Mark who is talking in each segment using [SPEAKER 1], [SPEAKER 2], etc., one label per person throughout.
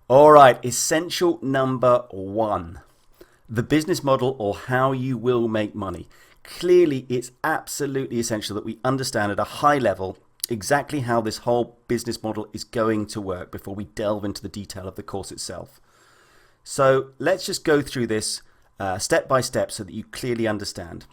[SPEAKER 1] All right, essential number one, the business model or how you will make money. Clearly, it's absolutely essential that we understand at a high level exactly how this whole business model is going to work before we delve into the detail of the course itself. So let's just go through this step by step so that you clearly understand.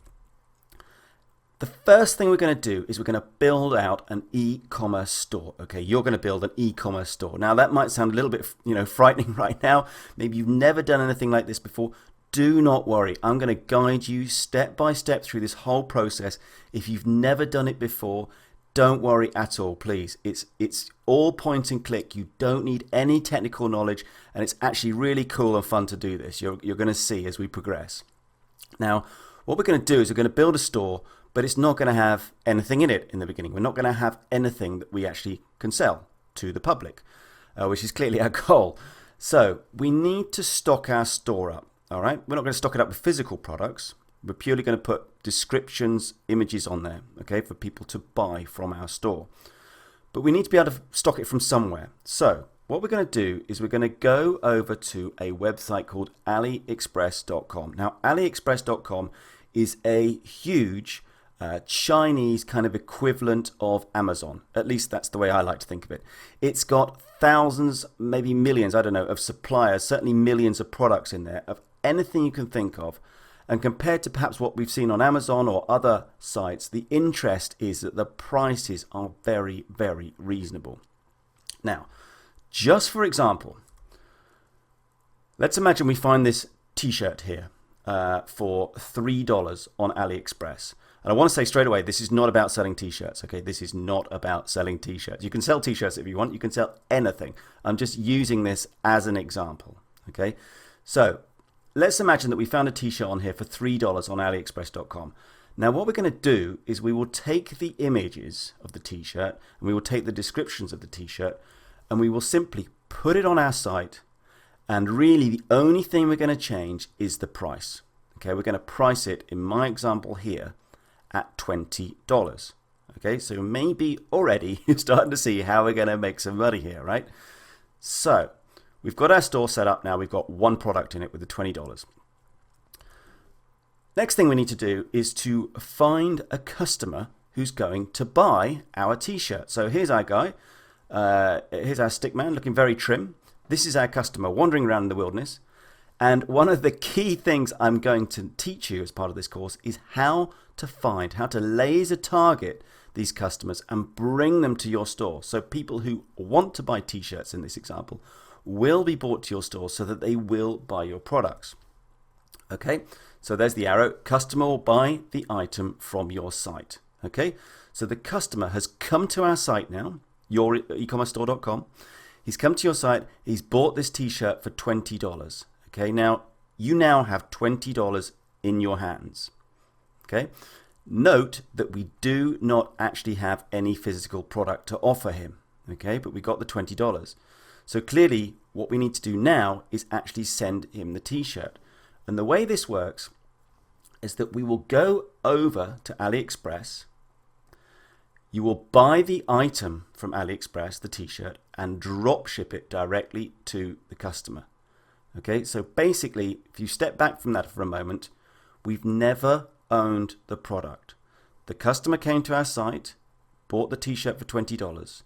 [SPEAKER 1] The first thing we're going to do is we're going to build out an e-commerce store. Okay, you're going to build an e-commerce store. Now that might sound a little bit, frightening right now. Maybe you've never done anything like this before. Do not worry. I'm going to guide you step by step through this whole process. If you've never done it before, don't worry at all, please. It's all point and click. You don't need any technical knowledge, and it's actually really cool and fun to do this. You're going to see as we progress. Now, what we're going to do is we're going to build a store, but it's not going to have anything in it in the beginning. We're not going to have anything that we actually can sell to the public, which is clearly our goal. So we need to stock our store up. All right, we're not going to stock it up with physical products. We're purely going to put descriptions, images on there, okay, for people to buy from our store. But we need to be able to stock it from somewhere. So what we're going to do is we're going to go over to a website called aliexpress.com. Now, aliexpress.com is a huge Chinese kind of equivalent of Amazon. At least that's the way I like to think of it. It's got thousands, maybe millions, I don't know, of suppliers, certainly millions of products in there, of anything you can think of. And compared to perhaps what we've seen on Amazon or other sites, the interest is that the prices are very, very reasonable. Now, just for example, let's imagine we find this t-shirt here for $3 on AliExpress. And I want to say straight away, this is not about selling t-shirts, okay? This is not about selling t-shirts. You can sell t-shirts if you want. You can sell anything. I'm just using this as an example, okay? So let's imagine that we found a t-shirt on here for $3 on aliexpress.com. Now what we're going to do is we will take the images of the t-shirt and we will take the descriptions of the t-shirt and we will simply put it on our site, and really the only thing we're going to change is the price. Okay, we're going to price it, in my example here, at $20. Okay, so maybe already you're starting to see how we're going to make some money here, right? So we've got our store set up now. We've got one product in it with the $20. Next thing we need to do is to find a customer who's going to buy our t-shirt. So here's our guy. Here's our stick man looking very trim. This is our customer wandering around in the wilderness. And one of the key things I'm going to teach you as part of this course is how to laser target these customers and bring them to your store. So people who want to buy t-shirts in this example will be brought to your store so that they will buy your products. Okay, so there's the arrow. Customer will buy the item from your site. Okay, so the customer has come to our site now, your ecommercestore.com. He's come to your site. He's bought this t-shirt for $20. Okay, now you now have $20 in your hands. Okay, note that we do not actually have any physical product to offer him. Okay, but we got the $20. So clearly what we need to do now is actually send him the t-shirt. And the way this works is that we will go over to AliExpress. You will buy the item from AliExpress, the t-shirt, and drop ship it directly to the customer. Okay, so basically, if you step back from that for a moment, we've never owned the product. The customer came to our site, bought the t-shirt for $20.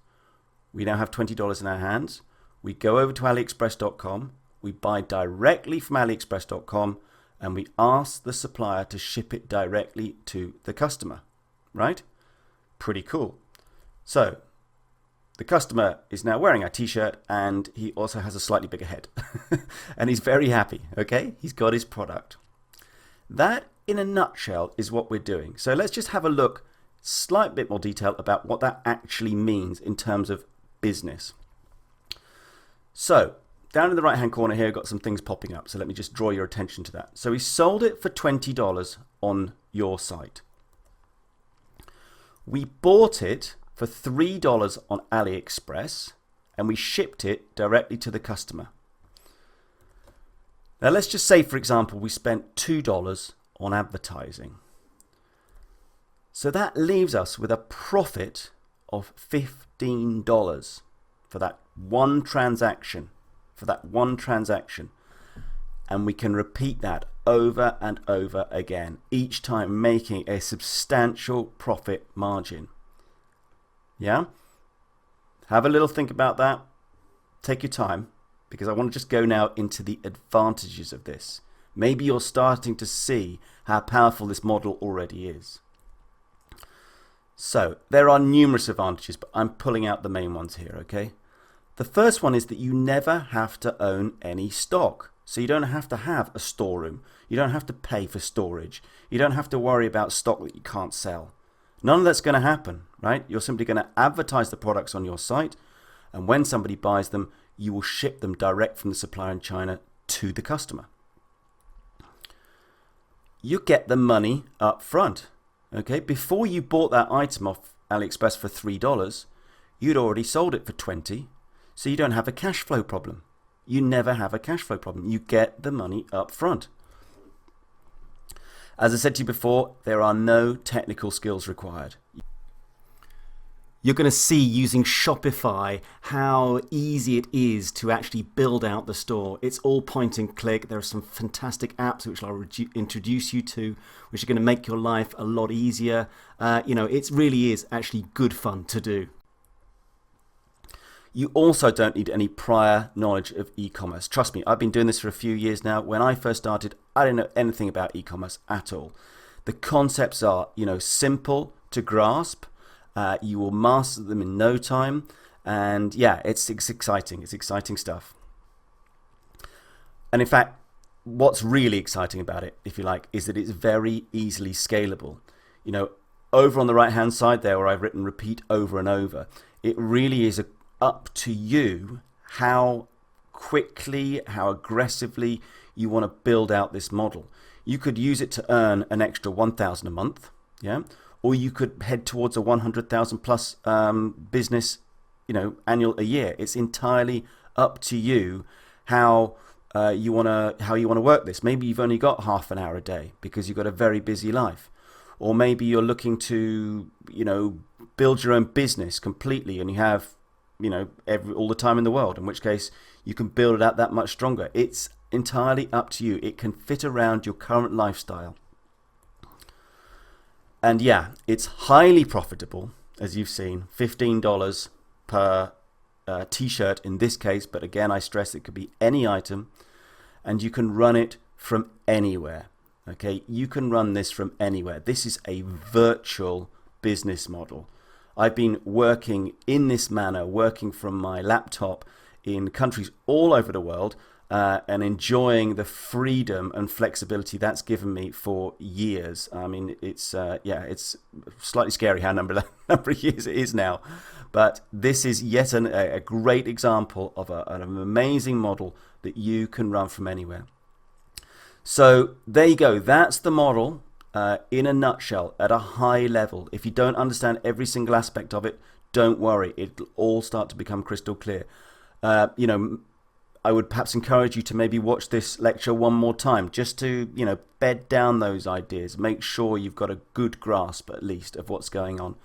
[SPEAKER 1] We now have $20 in our hands. We go over to aliexpress.com, we buy directly from aliexpress.com, and we ask the supplier to ship it directly to the customer, right? Pretty cool. So the customer is now wearing our t-shirt and he also has a slightly bigger head and he's very happy. Okay, he's got his product. That in a nutshell is what we're doing. So let's just have a look, slight bit more detail about what that actually means in terms of business. So down in the right hand corner here, I've got some things popping up. So let me just draw your attention to that. So he sold it for $20 on your site. We bought it for $3 on AliExpress and we shipped it directly to the customer. Now let's just say, for example, we spent $2 on advertising. So that leaves us with a profit of $15 for that one transaction. for that one transaction. And we can repeat that over and over again, each time making a substantial profit margin. Yeah? Have a little think about that. Take your time, because I want to just go now into the advantages of this. Maybe you're starting to see how powerful this model already is. So there are numerous advantages, but I'm pulling out the main ones here, okay? The first one is that you never have to own any stock. So you don't have to have a storeroom. You don't have to pay for storage. You don't have to worry about stock that you can't sell. None of that's going to happen, right? You're simply going to advertise the products on your site, and when somebody buys them, you will ship them direct from the supplier in China to the customer. You get the money up front. Okay, before you bought that item off AliExpress for $3, you'd already sold it for $20, so you don't have a cash flow problem. You never have a cash flow problem. You get the money up front. As I said to you before, there are no technical skills required. You're going to see using Shopify how easy it is to actually build out the store. It's all point and click. There are some fantastic apps which I'll introduce you to, which are going to make your life a lot easier. It really is actually good fun to do. You also don't need any prior knowledge of e-commerce. Trust me, I've been doing this for a few years now. When I first started, I didn't know anything about e-commerce at all. The concepts are, simple to grasp. You will master them in no time, and yeah, it's exciting. It's exciting stuff. And in fact, what's really exciting about it, if you like, is that it's very easily scalable. Over on the right hand side there, where I've written repeat over and over, it really is up to you how quickly, how aggressively you want to build out this model. You could use it to earn an extra 1,000 a month, yeah, or you could head towards a 100,000 plus business, annual a year. It's entirely up to you how you want to work this. Maybe you've only got half an hour a day because you've got a very busy life, or maybe you're looking to build your own business completely and you have all the time in the world, in which case you can build it out that much stronger. It's entirely up to you. It can fit around your current lifestyle. And yeah, it's highly profitable, as you've seen, $15 per t-shirt in this case, but again, I stress it could be any item, and you can run it from anywhere. Okay, you can run this from anywhere. This is a virtual business model. I've been working in this manner, working from my laptop in countries all over the world, and enjoying the freedom and flexibility that's given me for years. I mean, it's slightly scary how number of years it is now, but this is yet a great example of an amazing model that you can run from anywhere. So there you go. That's the model. In a nutshell, at a high level. If you don't understand every single aspect of it, don't worry. It'll all start to become crystal clear. I would perhaps encourage you to maybe watch this lecture one more time, just to, bed down those ideas. Make sure you've got a good grasp, at least, of what's going on.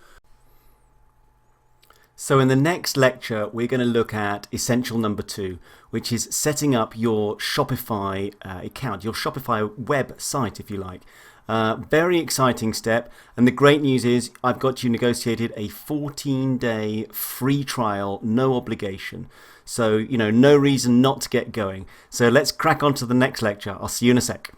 [SPEAKER 1] So in the next lecture, we're going to look at essential number 2, which is setting up your Shopify account, your Shopify website, if you like. Very exciting step, and the great news is I've got you negotiated a 14-day free trial, no obligation. So, no reason not to get going. So let's crack on to the next lecture. I'll see you in a sec.